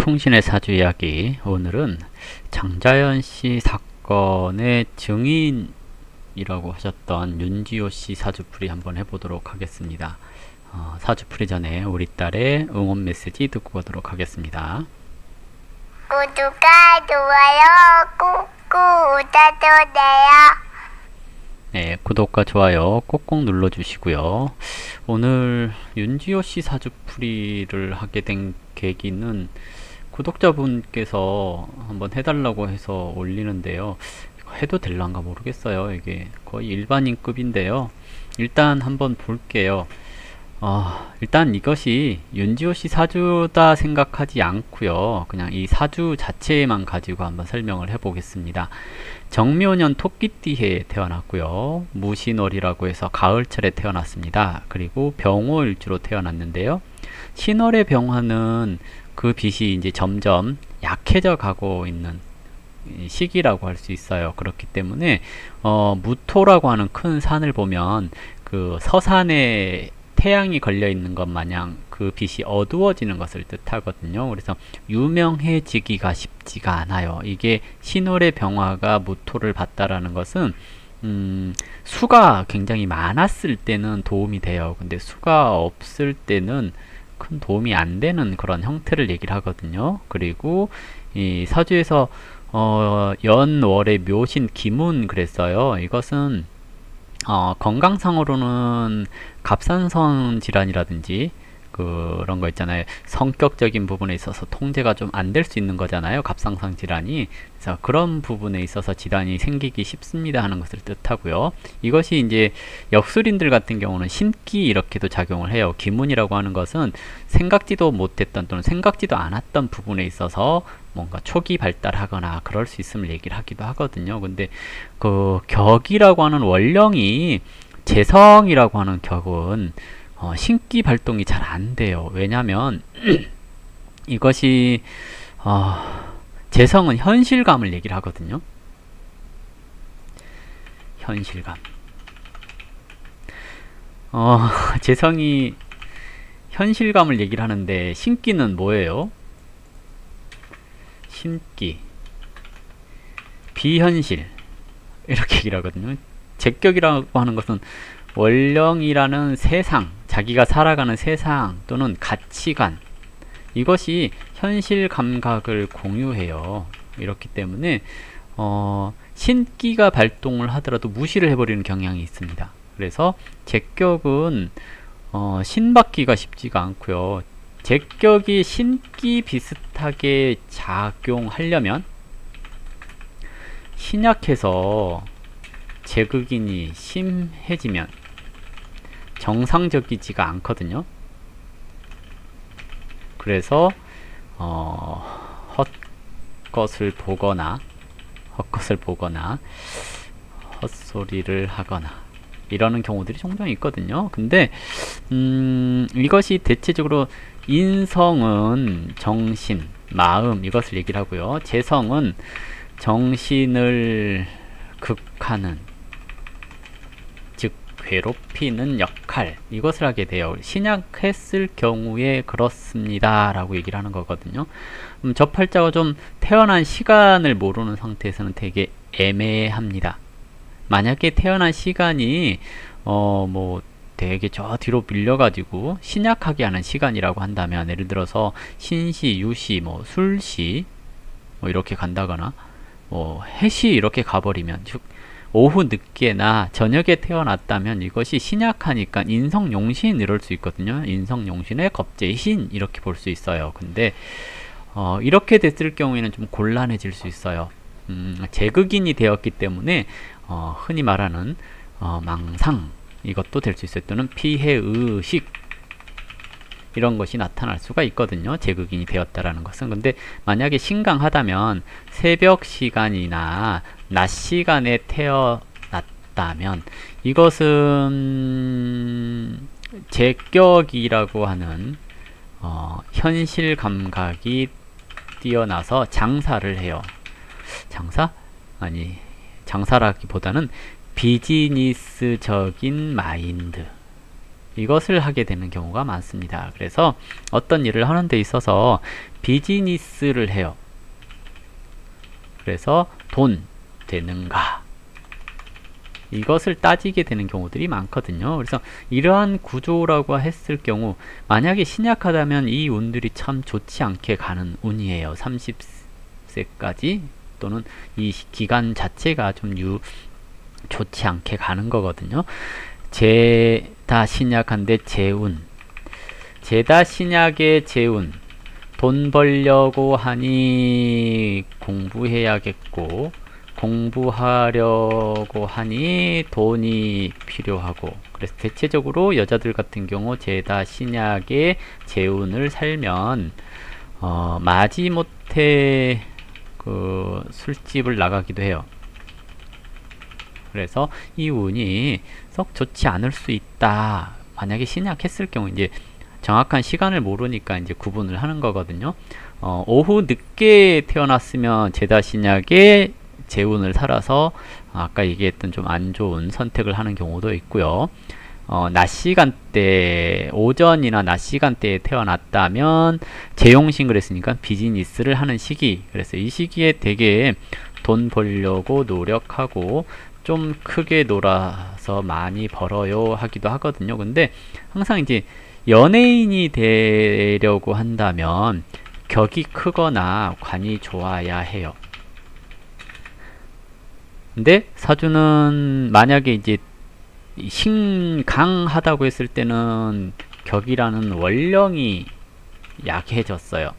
풍신의 사주 이야기. 오늘은 장자연씨 사건의 증인이라고 하셨던 윤지호씨 사주풀이 한번 해보도록 하겠습니다. 사주풀이 전에 우리 딸의 응원 메시지 듣고 가도록 하겠습니다. 구독과 좋아요 꾹꾹 눌러주세요. 네, 구독과 좋아요 꼭꼭 눌러주시고요. 오늘 윤지호씨 사주풀이를 하게 된 계기는 구독자분께서 한번 해달라고 해서 올리는데요. 해도 될란가 모르겠어요. 이게 거의 일반인급인데요. 일단 한번 볼게요. 일단 이것이 윤지호씨 사주다 생각하지 않고요. 그냥 이 사주 자체만 가지고 한번 설명을 해보겠습니다. 정묘년 토끼띠해에 태어났고요. 무신월이라고 해서 가을철에 태어났습니다. 그리고 병호일주로 태어났는데요. 신월의 병화는 그 빛이 이제 점점 약해져 가고 있는 시기라고 할 수 있어요. 그렇기 때문에 무토라고 하는 큰 산을 보면 그 서산에 태양이 걸려 있는 것 마냥 그 빛이 어두워지는 것을 뜻하거든요. 그래서 유명해지기가 쉽지가 않아요. 이게 신월의 병화가 무토를 봤다라는 것은 수가 굉장히 많았을 때는 도움이 돼요. 근데 수가 없을 때는 큰 도움이 안 되는 그런 형태를 얘기를 하거든요. 그리고 이 사주에서 연월의 묘신 기문 그랬어요. 이것은 건강상으로는 갑상선 질환이라든지 그런 거 있잖아요. 성격적인 부분에 있어서 통제가 좀 안 될 수 있는 거잖아요. 갑상선 질환이. 그래서 그런 부분에 있어서 질환이 생기기 쉽습니다 하는 것을 뜻하고요. 이것이 이제 역술인들 같은 경우는 신기 이렇게도 작용을 해요. 기문이라고 하는 것은 생각지도 못했던 또는 생각지도 않았던 부분에 있어서 뭔가 초기 발달하거나 그럴 수 있음을 얘기를 하기도 하거든요. 근데 그 격이라고 하는 원령이 재성이라고 하는 격은 신기 발동이 잘 안 돼요. 왜냐면 이것이 재성은 현실감을 얘기를 하거든요. 현실감. 재성이 현실감을 얘기를 하는데 신기는 뭐예요? 신기 비현실 이렇게 얘기를 하거든요. 제격이라고 하는 것은 원령이라는 세상, 자기가 살아가는 세상 또는 가치관, 이것이 현실 감각을 공유해요. 이렇기 때문에 신기가 발동을 하더라도 무시를 해버리는 경향이 있습니다. 그래서 제격은 신받기가 쉽지가 않고요. 제격이 신기 비슷하게 작용하려면 신약해서 제극인이 심해지면 정상적이지가 않거든요. 그래서 헛것을 보거나 헛소리를 하거나 이러는 경우들이 종종 있거든요. 근데 이것이 대체적으로 인성은 정신, 마음 이것을 얘기를 하고요. 재성은 정신을 극하는, 즉 괴롭히는 역할, 이것을 하게 돼요. 신약했을 경우에 그렇습니다 라고 얘기를 하는 거거든요. 저 팔자가 좀 태어난 시간을 모르는 상태에서는 되게 애매합니다. 만약에 태어난 시간이 뭐 되게 저 뒤로 밀려가지고 신약하게 하는 시간이라고 한다면, 예를 들어서 신시, 유시, 뭐 술시 뭐 이렇게 간다거나 뭐 해시 이렇게 가버리면, 즉 오후 늦게나 저녁에 태어났다면 이것이 신약하니까 인성용신 이럴 수 있거든요. 인성용신의 겁재신 이렇게 볼 수 있어요. 근데 이렇게 됐을 경우에는 좀 곤란해질 수 있어요. 제극인이 되었기 때문에 흔히 말하는 망상 이것도 될 수 있어요. 또는 피해의식 이런 것이 나타날 수가 있거든요. 제극인이 되었다라는 것은. 근데 만약에 신강하다면 새벽 시간이나 낮 시간에 태어났다면 이것은 제격이라고 하는 현실 감각이 뛰어나서 장사를 해요. 장사? 아니, 장사라기보다는 비즈니스적인 마인드, 이것을 하게 되는 경우가 많습니다. 그래서 어떤 일을 하는 데 있어서 비즈니스를 해요. 그래서 돈 되는가? 이것을 따지게 되는 경우들이 많거든요. 그래서 이러한 구조라고 했을 경우 만약에 신약하다면 이 운들이 참 좋지 않게 가는 운이에요. 30세까지 또는 이 기간 자체가 좀 좋지 않게 가는 거거든요. 죄다 신약한데 재운, 죄다 신약의 재운, 돈 벌려고 하니 공부해야겠고, 공부하려고 하니 돈이 필요하고, 그래서 대체적으로 여자들 같은 경우 죄다 신약의 재운을 살면 마지못해 그 술집을 나가기도 해요. 그래서 이 운이 썩 좋지 않을 수 있다. 만약에 신약했을 경우 이제 정확한 시간을 모르니까 이제 구분을 하는 거거든요. 오후 늦게 태어났으면 죄다 신약의 재운을 살아서 아까 얘기했던 좀 안 좋은 선택을 하는 경우도 있고요. 낮 시간대, 오전이나 낮 시간대에 태어났다면 재용신 그랬으니까 비즈니스를 하는 시기. 그래서 이 시기에 되게 돈 벌려고 노력하고 좀 크게 놀아서 많이 벌어요 하기도 하거든요. 근데 항상 이제 연예인이 되려고 한다면 격이 크거나 관이 좋아야 해요. 근데 사주는 만약에 이제 신강하다고 했을 때는 격이라는 원령이 약해졌어요.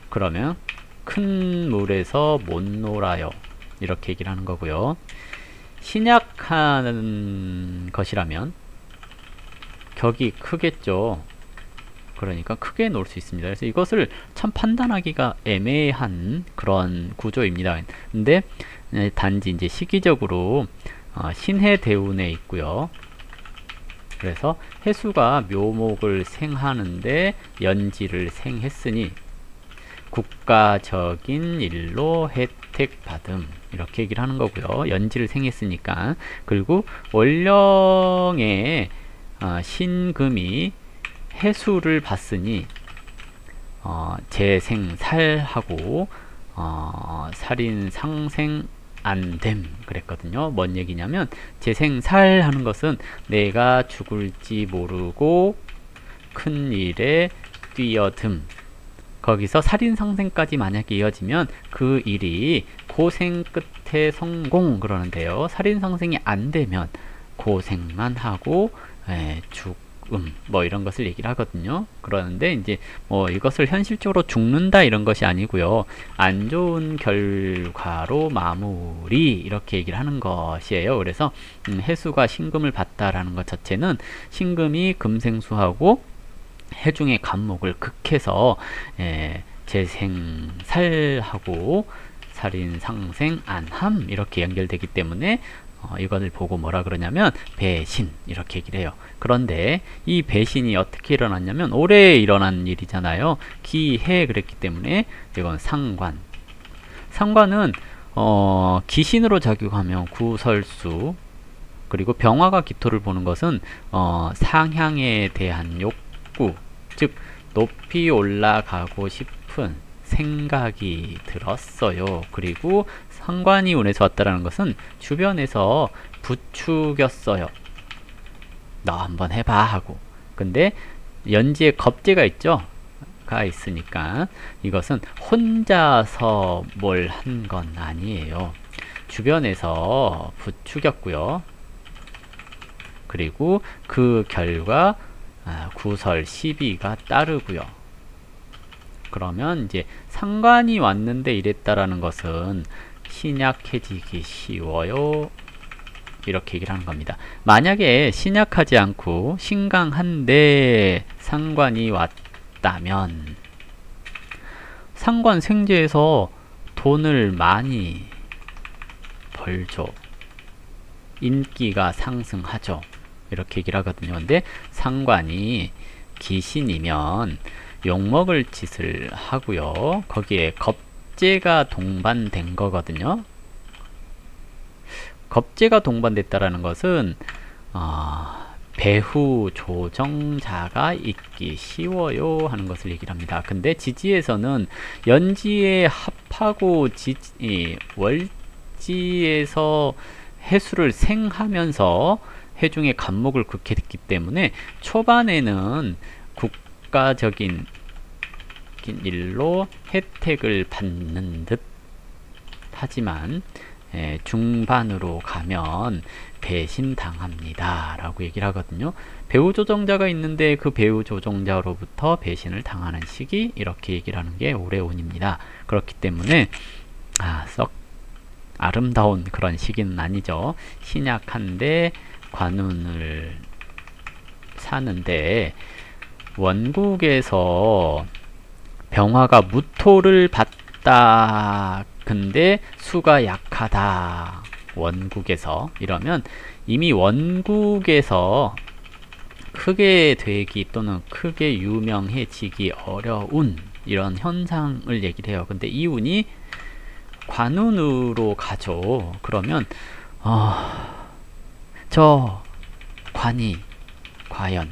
그러면 큰 물에서 못 놀아요. 이렇게 얘기를 하는 거고요. 신약한 것이라면 격이 크겠죠. 그러니까 크게 놓을 수 있습니다. 그래서 이것을 참 판단하기가 애매한 그런 구조입니다. 근데 단지 이제 시기적으로 신해 대운에 있고요. 그래서 해수가 묘목을 생하는데 연지를 생했으니 국가적인 일로 혜택 받음 이렇게 얘기를 하는 거고요. 연지를 생했으니까. 그리고 원령의 신금이 해수를 봤으니 재생살하고 살인 상생 안됨 그랬거든요. 뭔 얘기냐면 재생살 하는 것은 내가 죽을지 모르고 큰 일에 뛰어듦, 거기서 살인 상생까지 만약에 이어지면 그 일이 고생 끝에 성공 그러는데요. 살인 상생이 안 되면 고생만 하고 뭐 이런 것을 얘기를 하거든요. 그러는데 이제 뭐 이것을 현실적으로 죽는다 이런 것이 아니고요. 안 좋은 결과로 마무리 이렇게 얘기를 하는 것이에요. 그래서 해수가 신금을 봤다라는 것 자체는 신금이 금생수하고 해중의 간목을 극해서 재생살하고 살인 상생 안함 이렇게 연결되기 때문에 이것을 보고 뭐라 그러냐면 배신 이렇게 얘기를 해요. 그런데 이 배신이 어떻게 일어났냐면 올해 일어난 일이잖아요. 기해 그랬기 때문에 이건 상관. 상관은 기신으로 작용하면 구설수, 그리고 병화가 기토를 보는 것은 상향에 대한 욕구, 즉 높이 올라가고 싶은 생각이 들었어요. 그리고 상관이 운에서 왔다라는 것은 주변에서 부추겼어요. 너 한번 해봐 하고. 근데 연지에 겁재가 있죠. 가 있으니까 이것은 혼자서 뭘 한 건 아니에요. 주변에서 부추겼고요. 그리고 그 결과 구설 시비가 따르고요. 그러면 이제 상관이 왔는데 이랬다라는 것은 신약해지기 쉬워요. 이렇게 얘기를 하는 겁니다. 만약에 신약하지 않고 신강한데 상관이 왔다면 상관 생제에서 돈을 많이 벌죠. 인기가 상승하죠. 이렇게 얘기를 하거든요. 근데 상관이 기신이면 욕먹을 짓을 하고요. 거기에 겁재가 동반된 거거든요. 겁재가 동반됐다라는 것은 배후 조정자가 있기 쉬워요 하는 것을 얘기를 합니다. 근데 지지에서는 연지에 합하고 월지에서 해수를 생하면서 해중의 간목을 극했기 때문에 초반에는 국가적인 일로 혜택을 받는 듯 하지만 중반으로 가면 배신당합니다 라고 얘기를 하거든요. 배후 조정자가 있는데 그 배후 조정자로부터 배신을 당하는 시기, 이렇게 얘기를 하는 게 오래온입니다. 그렇기 때문에 썩 아름다운 그런 시기는 아니죠. 신약한데 관운을 사는데 원국에서 병화가 무토를 받다, 근데 수가 약하다, 원국에서 이러면 이미 원국에서 크게 되기 또는 크게 유명해지기 어려운 이런 현상을 얘기를 해요. 근데 이 운이 관운으로 가죠. 그러면 저 관이 과연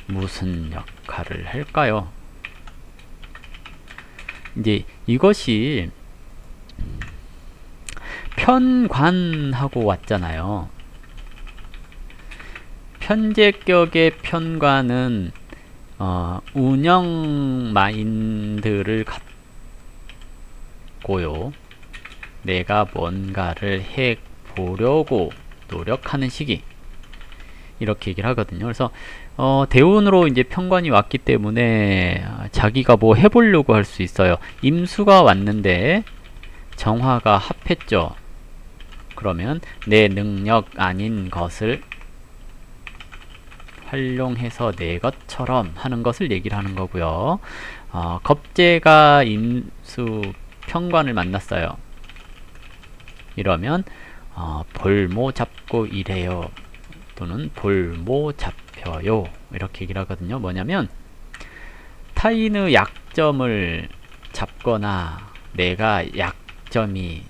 무슨 역할을 할까요? 이제 이것이 편관하고 왔잖아요. 편제격의 편관은 운영 마인드를 갖고요, 내가 뭔가를 해 보려고 노력하는 시기, 이렇게 얘기를 하거든요. 그래서 대운으로 이제 편관이 왔기 때문에 자기가 뭐 해보려고 할 수 있어요. 임수가 왔는데 정화가 합했죠. 그러면 내 능력 아닌 것을 활용해서 내 것처럼 하는 것을 얘기를 하는 거고요. 겁재가 임수 편관을 만났어요. 이러면 볼모 잡고 이래요, 또는 볼모 잡혀요, 이렇게 얘기를 하거든요. 뭐냐면 타인의 약점을 잡거나 내가 약점이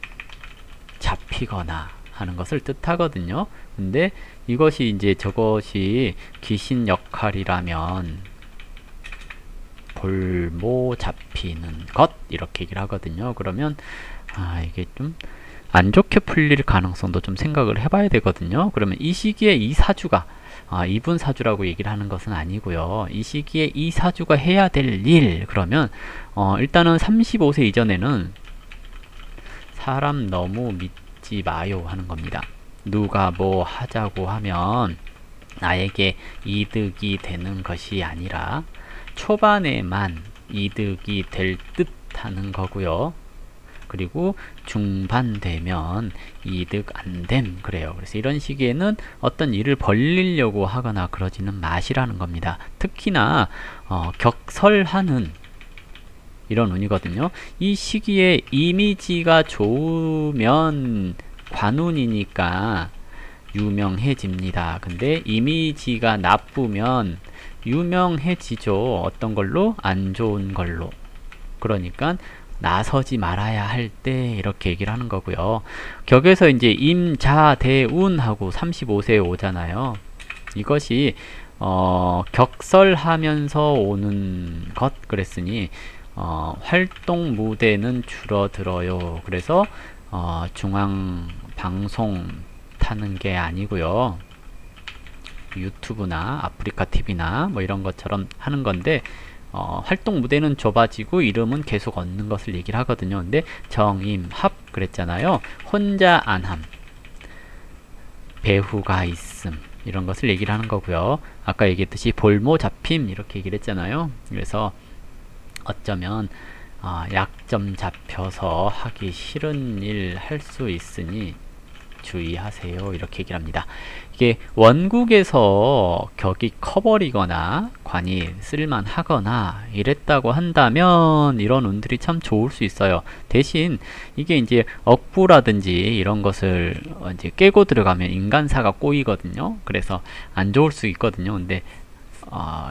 잡히거나 하는 것을 뜻하거든요. 근데 이것이 이제 저것이 귀신 역할이라면 볼모 잡히는 것, 이렇게 얘기를 하거든요. 그러면 이게 좀 안 좋게 풀릴 가능성도 좀 생각을 해봐야 되거든요. 그러면 이 시기에 이 사주가 이분 사주라고 얘기를 하는 것은 아니고요. 이 시기에 이 사주가 해야 될 일, 그러면 일단은 35세 이전에는 사람 너무 믿지 마요 하는 겁니다. 누가 뭐 하자고 하면 나에게 이득이 되는 것이 아니라 초반에만 이득이 될 듯 하는 거고요. 그리고 중반 되면 이득 안됨, 그래요. 그래서 이런 시기에는 어떤 일을 벌리려고 하거나 그러지는 마시라는 겁니다. 특히나 격설하는 이런 운이거든요. 이 시기에 이미지가 좋으면 관운이니까 유명해집니다. 근데 이미지가 나쁘면 유명해지죠. 어떤 걸로? 안 좋은 걸로. 그러니까 나서지 말아야 할 때, 이렇게 얘기를 하는 거고요. 격에서 이제 임자대운하고 35세에 오잖아요. 이것이 격설하면서 오는 것 그랬으니 활동 무대는 줄어들어요. 그래서 중앙 방송 타는 게 아니고요, 유튜브나 아프리카 TV나 뭐 이런 것처럼 하는 건데, 활동 무대는 좁아지고 이름은 계속 얻는 것을 얘기를 하거든요. 근데 정임합 그랬잖아요. 혼자 안함, 배후가 있음, 이런 것을 얘기를 하는 거고요. 아까 얘기했듯이 볼모 잡힘, 이렇게 얘기를 했잖아요. 그래서 어쩌면 약점 잡혀서 하기 싫은 일 할 수 있으니 주의하세요, 이렇게 얘기를 합니다. 이게 원국에서 격이 커버리거나 관이 쓸만하거나 이랬다고 한다면 이런 운들이 참 좋을 수 있어요. 대신 이게 이제 억부라든지 이런 것을 이제 깨고 들어가면 인간사가 꼬이거든요. 그래서 안 좋을 수 있거든요. 근데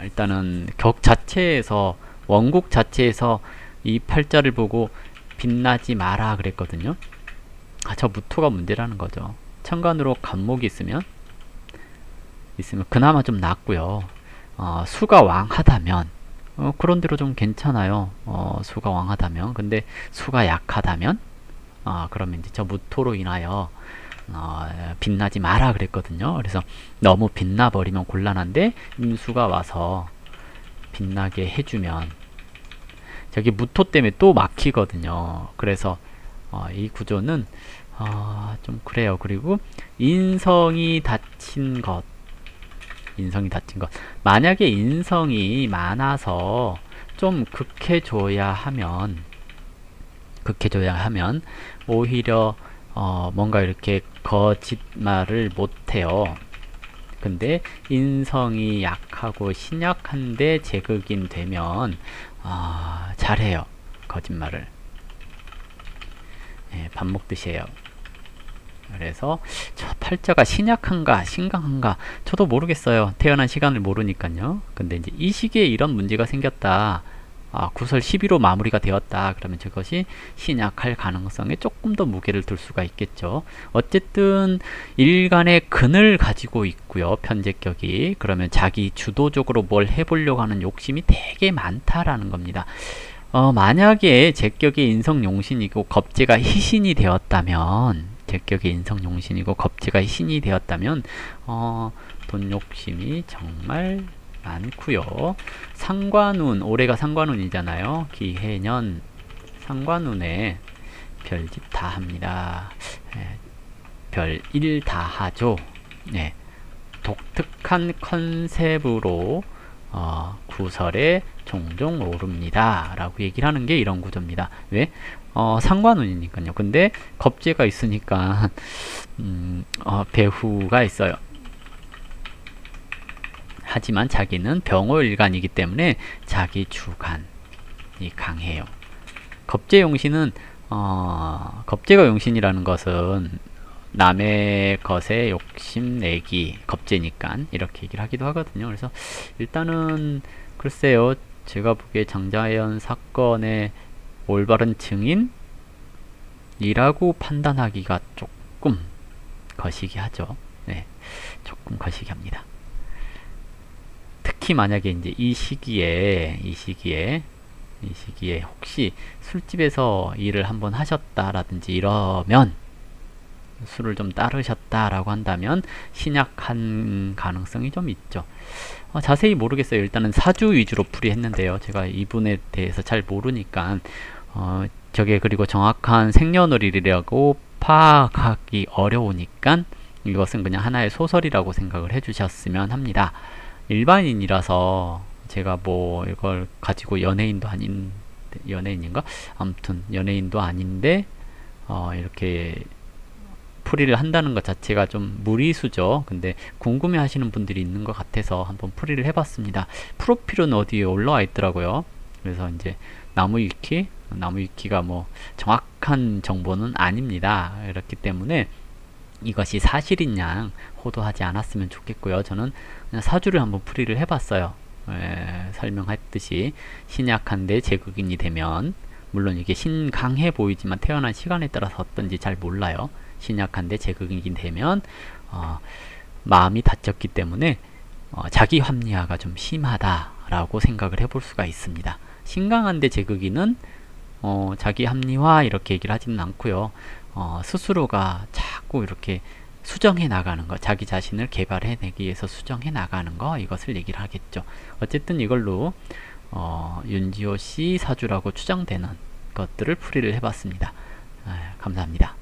일단은 격 자체에서, 원국 자체에서 이 팔자를 보고 빛나지 마라 그랬거든요. 저 무토가 문제라는 거죠. 천간으로 간목이 있으면 있으면 그나마 좀 낫고요. 수가 왕하다면 그런 대로 좀 괜찮아요. 수가 왕하다면. 근데 수가 약하다면 그러면 이제 저 무토로 인하여 빛나지 마라 그랬거든요. 그래서 너무 빛나버리면 곤란한데 임수가 와서 빛나게 해주면 저기 무토 때문에 또 막히거든요. 그래서 이 구조는 좀 그래요. 그리고 인성이 닫힌 것, 만약에 인성이 많아서 좀 극해줘야 하면 오히려 뭔가 이렇게 거짓말을 못해요. 근데 인성이 약하고 신약한데 제극인 되면 잘해요. 거짓말을. 예, 밥 먹듯이 해요. 그래서 저 팔자가 신약한가 신강한가 저도 모르겠어요. 태어난 시간을 모르니까요. 근데 이제 이 시기에 이런 문제가 생겼다. 구설 12로 마무리가 되었다. 그러면 저것이 신약할 가능성에 조금 더 무게를 둘 수가 있겠죠. 어쨌든 일간의 근을 가지고 있고요. 편제격이. 그러면 자기 주도적으로 뭘 해보려고 하는 욕심이 되게 많다라는 겁니다. 만약에 제격이 인성용신이고 겁재가 희신이 되었다면 돈 욕심이 정말 많고요. 상관운, 올해가 상관운이잖아요. 기해년 상관운에 별짓 다 합니다. 별일 다 하죠. 네. 독특한 컨셉으로 구설에 종종 오릅니다. 라고 얘기를 하는 게 이런 구조입니다. 왜? 상관운이니까요. 근데 겁재가 있으니까 배후가 있어요. 하지만 자기는 병호일간이기 때문에 자기 주관이 강해요. 겁재용신은 겁재가 용신이라는 것은 남의 것에 욕심내기 겁재니까 이렇게 얘기를 하기도 하거든요. 그래서 일단은 글쎄요. 제가 보기에 장자연 사건의 올바른 증인이라고 판단하기가 조금 거시기 하죠. 네, 조금 거시기 합니다. 특히 만약에 이제 이 시기에 혹시 술집에서 일을 한번 하셨다라든지 이러면 술을 좀 따르셨다라고 한다면 신약한 가능성이 좀 있죠. 자세히 모르겠어요. 일단은 사주 위주로 풀이했는데요. 제가 이분에 대해서 잘 모르니까 저게 그리고 정확한 생년월일이라고 파악하기 어려우니까 이것은 그냥 하나의 소설이라고 생각을 해주셨으면 합니다. 일반인이라서 제가 뭐 이걸 가지고 연예인인가? 아무튼 연예인도 아닌데 이렇게 풀이를 한다는 것 자체가 좀 무리수죠. 근데 궁금해 하시는 분들이 있는 것 같아서 한번 풀이를 해봤습니다. 프로필은 어디에 올라와 있더라고요. 그래서 이제 나무위키가 뭐 정확한 정보는 아닙니다. 그렇기 때문에 이것이 사실인 양 호도하지 않았으면 좋겠고요. 저는 그냥 사주를 한번 풀이를 해봤어요. 설명했듯이 신약한데 제극인이 되면 물론 이게 신강해 보이지만 태어난 시간에 따라서 어떤지 잘 몰라요. 신약한데 제극인이 되면 마음이 다쳤기 때문에 자기 합리화가 좀 심하다라고 생각을 해볼 수가 있습니다. 신강한데 제극인은 자기 합리화 이렇게 얘기를 하지는 않고요. 스스로가 자꾸 이렇게 수정해 나가는 거, 자기 자신을 개발해내기 위해서 수정해 나가는 거, 이것을 얘기를 하겠죠. 어쨌든 이걸로 윤지호 씨 사주라고 추정되는 것들을 풀이를 해봤습니다. 감사합니다.